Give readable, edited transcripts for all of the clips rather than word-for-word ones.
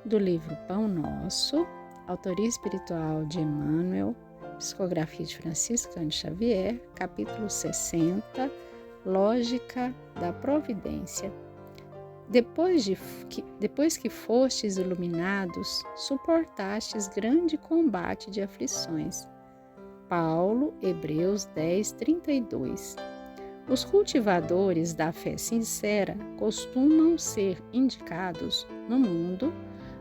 do livro Pão Nosso, autoria espiritual de Emmanuel, psicografia de Francisco Cândido Xavier, capítulo 60, Lógica da Providência. Depois que fostes iluminados, suportastes grande combate de aflições. Paulo, Hebreus 10, 32. Os cultivadores da fé sincera costumam ser indicados no mundo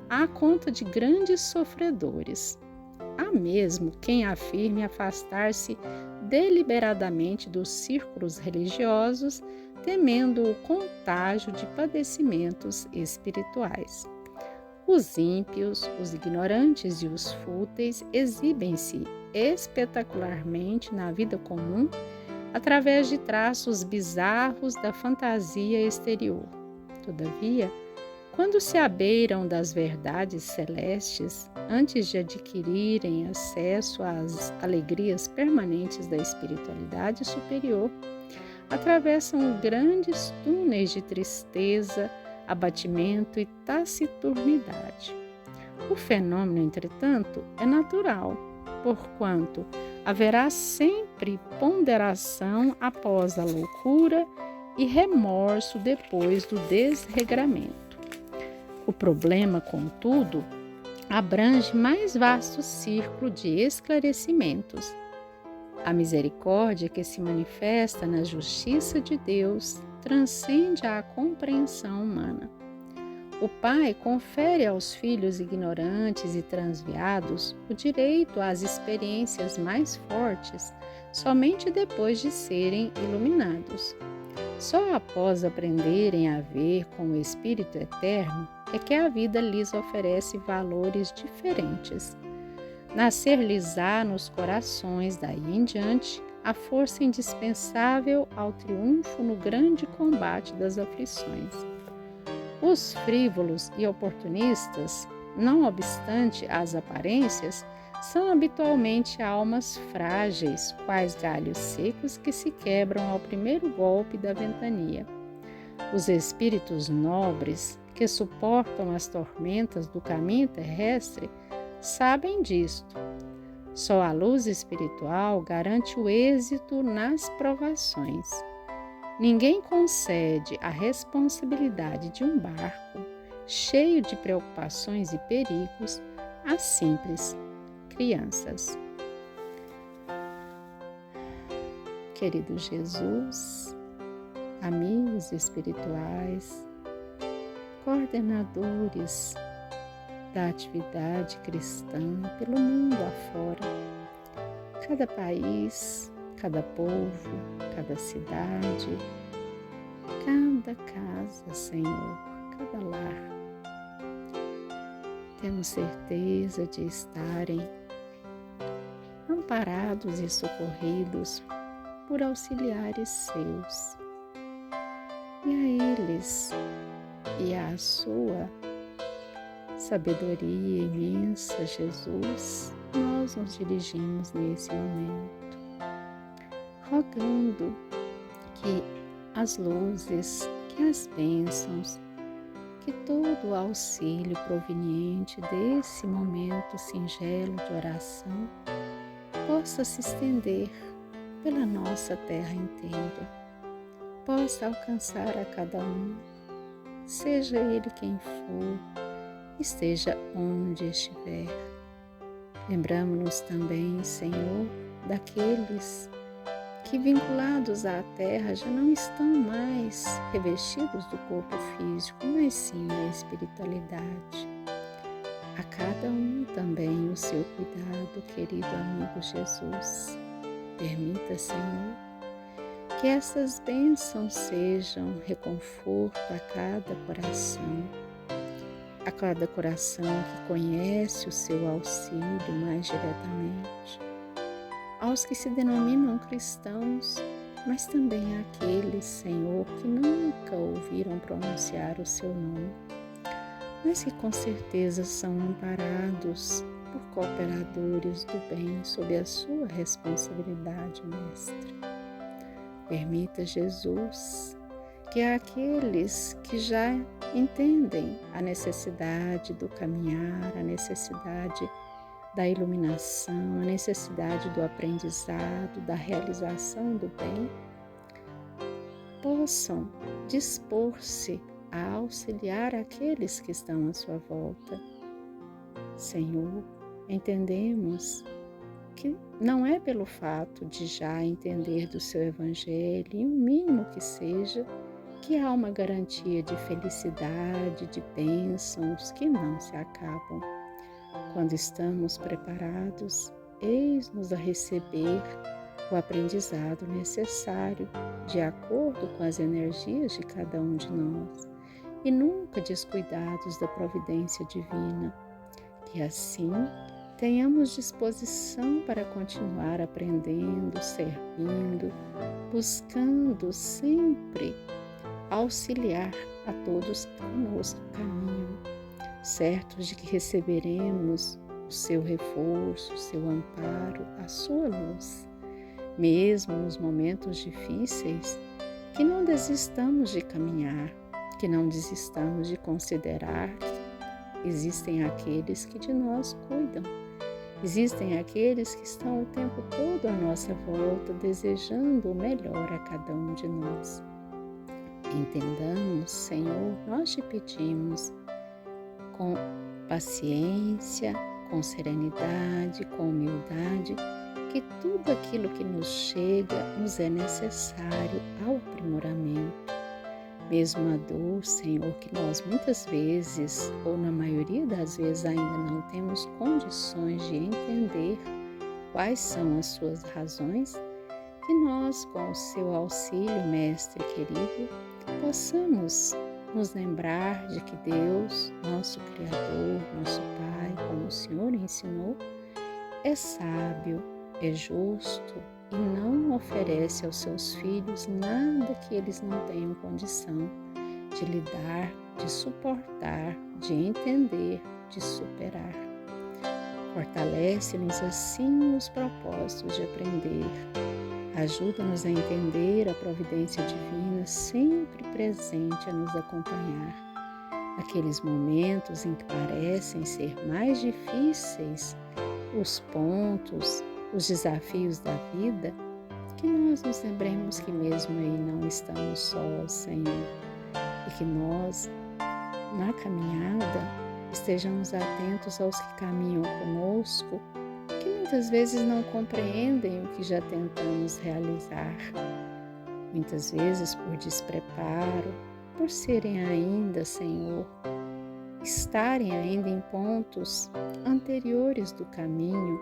à conta de grandes sofredores. Há mesmo quem afirme afastar-se deliberadamente dos círculos religiosos, temendo o contágio de padecimentos espirituais. Os ímpios, os ignorantes e os fúteis exibem-se espetacularmente na vida comum através de traços bizarros da fantasia exterior. Todavia, quando se abeiram das verdades celestes, antes de adquirirem acesso às alegrias permanentes da espiritualidade superior, atravessam grandes túneis de tristeza, abatimento e taciturnidade. O fenômeno, entretanto, é natural, porquanto haverá sempre ponderação após a loucura e remorso depois do desregramento. O problema, contudo, abrange mais vasto círculo de esclarecimentos. A misericórdia que se manifesta na justiça de Deus transcende a compreensão humana. O Pai confere aos filhos ignorantes e transviados o direito às experiências mais fortes somente depois de serem iluminados. Só após aprenderem a ver com o Espírito Eterno é que a vida lhes oferece valores diferentes. Nascer-lhes-á nos corações, daí em diante, a força indispensável ao triunfo no grande combate das aflições. Os frívolos e oportunistas, não obstante as aparências, são habitualmente almas frágeis, quais galhos secos que se quebram ao primeiro golpe da ventania. Os espíritos nobres, que suportam as tormentas do caminho terrestre, sabem disto. Só a luz espiritual garante o êxito nas provações. Ninguém concede a responsabilidade de um barco cheio de preocupações e perigos a simples crianças. Querido Jesus, amigos espirituais, coordenadores da atividade cristã pelo mundo afora, cada país, cada povo, cada cidade, cada casa, Senhor, cada lar. Temos certeza de estarem amparados e socorridos por auxiliares seus. E a eles e à sua sabedoria imensa, Jesus, nós nos dirigimos nesse momento, rogando que as luzes, que as bênçãos, que todo o auxílio proveniente desse momento singelo de oração possa se estender pela nossa terra inteira, possa alcançar a cada um, seja ele quem for, esteja onde estiver. Lembramos-nos também, Senhor, daqueles que, vinculados à terra, já não estão mais revestidos do corpo físico, mas sim da espiritualidade. A cada um também o seu cuidado, querido amigo Jesus. Permita, Senhor, que essas bênçãos sejam reconforto a cada coração que conhece o seu auxílio mais diretamente, aos que se denominam cristãos, mas também àqueles, Senhor, que nunca ouviram pronunciar o seu nome, mas que com certeza são amparados por cooperadores do bem sob a sua responsabilidade, Mestre. Permita, Jesus, que aqueles que já entendem a necessidade do caminhar, a necessidade da iluminação, a necessidade do aprendizado, da realização do bem, possam dispor-se a auxiliar aqueles que estão à sua volta. Senhor, entendemos que não é pelo fato de já entender do seu Evangelho, e o mínimo que seja, que há uma garantia de felicidade, de bênçãos que não se acabam. Quando estamos preparados, eis-nos a receber o aprendizado necessário, de acordo com as energias de cada um de nós, e nunca descuidados da providência divina, que assim tenhamos disposição para continuar aprendendo, servindo, buscando sempre auxiliar a todos que conosco caminham, certos de que receberemos o seu reforço, o seu amparo, a sua luz. Mesmo nos momentos difíceis, que não desistamos de caminhar, que não desistamos de considerar que existem aqueles que de nós cuidam. Existem aqueles que estão o tempo todo à nossa volta, desejando o melhor a cada um de nós. Entendamos, Senhor, nós te pedimos, com paciência, com serenidade, com humildade, que tudo aquilo que nos chega nos é necessário ao aprimoramento. Mesmo a dor, Senhor, que nós muitas vezes, ou na maioria das vezes, ainda não temos condições de entender quais são as suas razões, que nós, com o seu auxílio, Mestre querido, possamos nos lembrar de que Deus, nosso Criador, nosso Pai, como o Senhor ensinou, é sábio, é justo e não oferece aos seus filhos nada que eles não tenham condição de lidar, de suportar, de entender, de superar. Fortalece-nos assim os propósitos de aprender. Ajuda-nos a entender a providência divina sempre presente a nos acompanhar. Aqueles momentos em que parecem ser mais difíceis os pontos, os desafios da vida, que nós nos lembremos que mesmo aí não estamos sós, Senhor, e que nós, na caminhada, estejamos atentos aos que caminham conosco, que muitas vezes não compreendem o que já tentamos realizar, muitas vezes por despreparo, por serem ainda, Senhor, estarem ainda em pontos anteriores do caminho,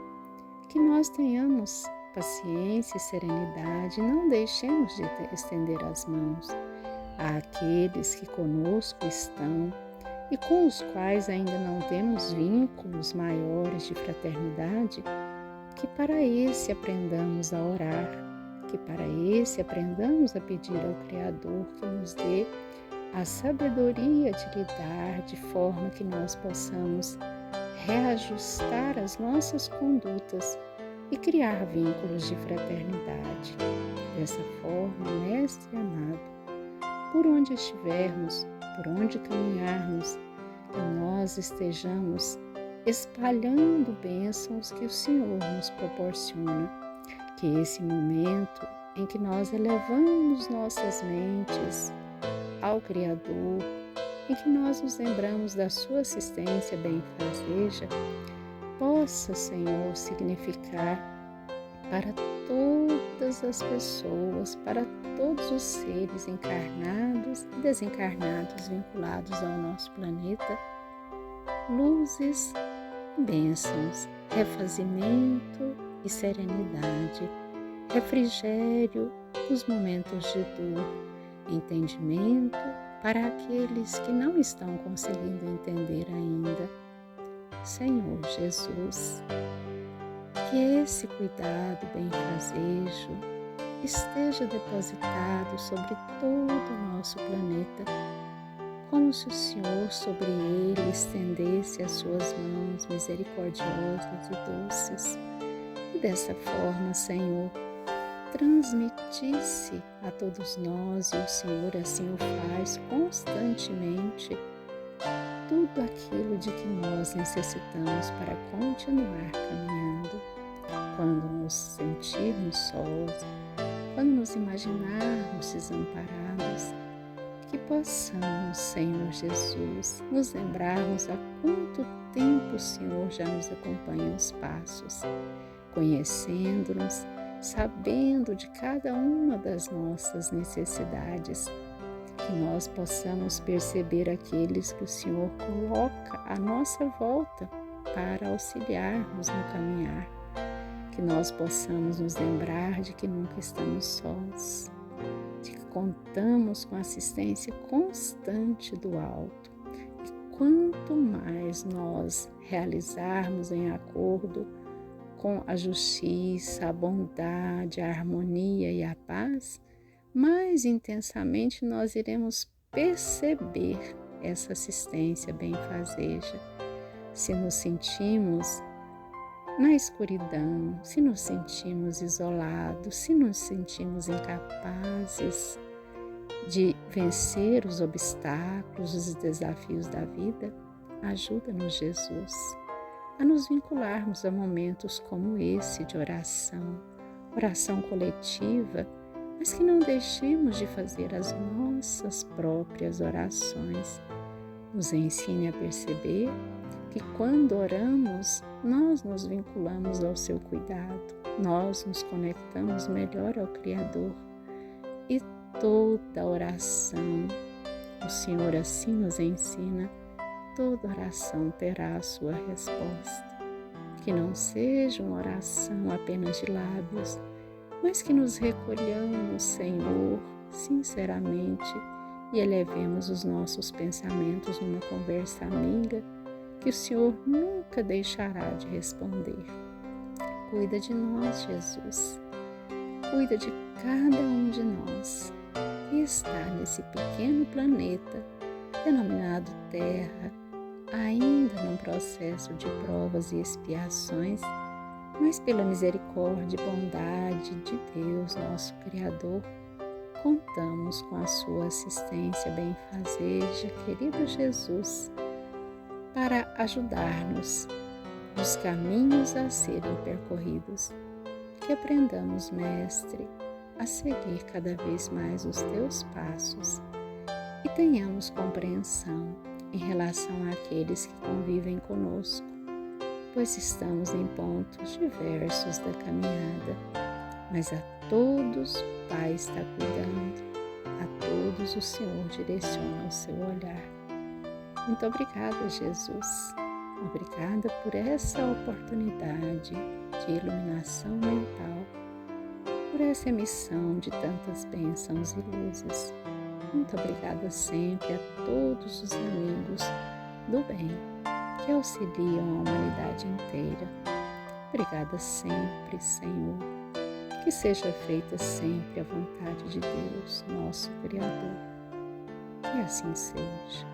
que nós tenhamos paciência e serenidade, não deixemos de estender as mãos àqueles que conosco estão e com os quais ainda não temos vínculos maiores de fraternidade, que para esse aprendamos a orar, que para esse aprendamos a pedir ao Criador que nos dê a sabedoria de lidar de forma que nós possamos reajustar as nossas condutas e criar vínculos de fraternidade. Dessa forma, Mestre amado, por onde estivermos, por onde caminharmos, que nós estejamos espalhando bênçãos que o Senhor nos proporciona, que esse momento em que nós elevamos nossas mentes ao Criador, em que nós nos lembramos da sua assistência benfazeja, possa, Senhor, significar para todas as pessoas, para todos os seres encarnados e desencarnados vinculados ao nosso planeta, luzes e bênçãos, refazimento e serenidade, refrigério nos momentos de dor, entendimento para aqueles que não estão conseguindo entender ainda. Senhor Jesus, que esse cuidado benfazejo esteja depositado sobre todo o nosso planeta, como se o Senhor sobre ele estendesse as suas mãos misericordiosas e doces, e dessa forma, Senhor, transmitir disse a todos nós, e o Senhor assim o faz constantemente, tudo aquilo de que nós necessitamos para continuar caminhando. Quando nos sentirmos sós, quando nos imaginarmos desamparados, que possamos, Senhor Jesus, nos lembrarmos há quanto tempo o Senhor já nos acompanha os passos, conhecendo-nos, sabendo de cada uma das nossas necessidades, que nós possamos perceber aqueles que o Senhor coloca à nossa volta para auxiliarmos no caminhar, que nós possamos nos lembrar de que nunca estamos sós, de que contamos com a assistência constante do alto. E quanto mais nós realizarmos em acordo com a justiça, a bondade, a harmonia e a paz, mais intensamente nós iremos perceber essa assistência benfazeja. Se nos sentimos na escuridão, se nos sentimos isolados, se nos sentimos incapazes de vencer os obstáculos, os desafios da vida, ajuda-nos, Jesus, a nos vincularmos a momentos como esse de oração coletiva, mas que não deixemos de fazer as nossas próprias orações. Nos ensine a perceber que quando oramos, nós nos vinculamos ao seu cuidado, nós nos conectamos melhor ao Criador. E toda oração, o Senhor assim nos ensina, toda oração terá a sua resposta. Que não seja uma oração apenas de lábios, mas que nos recolhamos, Senhor, sinceramente, e elevemos os nossos pensamentos numa conversa amiga, que o Senhor nunca deixará de responder. Cuida de nós, Jesus. Cuida de cada um de nós que está nesse pequeno planeta denominado Terra, ainda num processo de provas e expiações, mas pela misericórdia e bondade de Deus, nosso Criador, contamos com a sua assistência benfazeja, querido Jesus, para ajudar-nos nos caminhos a serem percorridos. Que aprendamos, Mestre, a seguir cada vez mais os teus passos e tenhamos compreensão em relação àqueles que convivem conosco, pois estamos em pontos diversos da caminhada, mas a todos o Pai está cuidando, a todos o Senhor direciona o seu olhar. Muito obrigada, Jesus. Obrigada por essa oportunidade de iluminação mental, por essa emissão de tantas bênçãos e luzes. Muito obrigada sempre a todos os amigos do bem que auxiliam a humanidade inteira. Obrigada sempre, Senhor. Que seja feita sempre a vontade de Deus, nosso Criador. Que assim seja.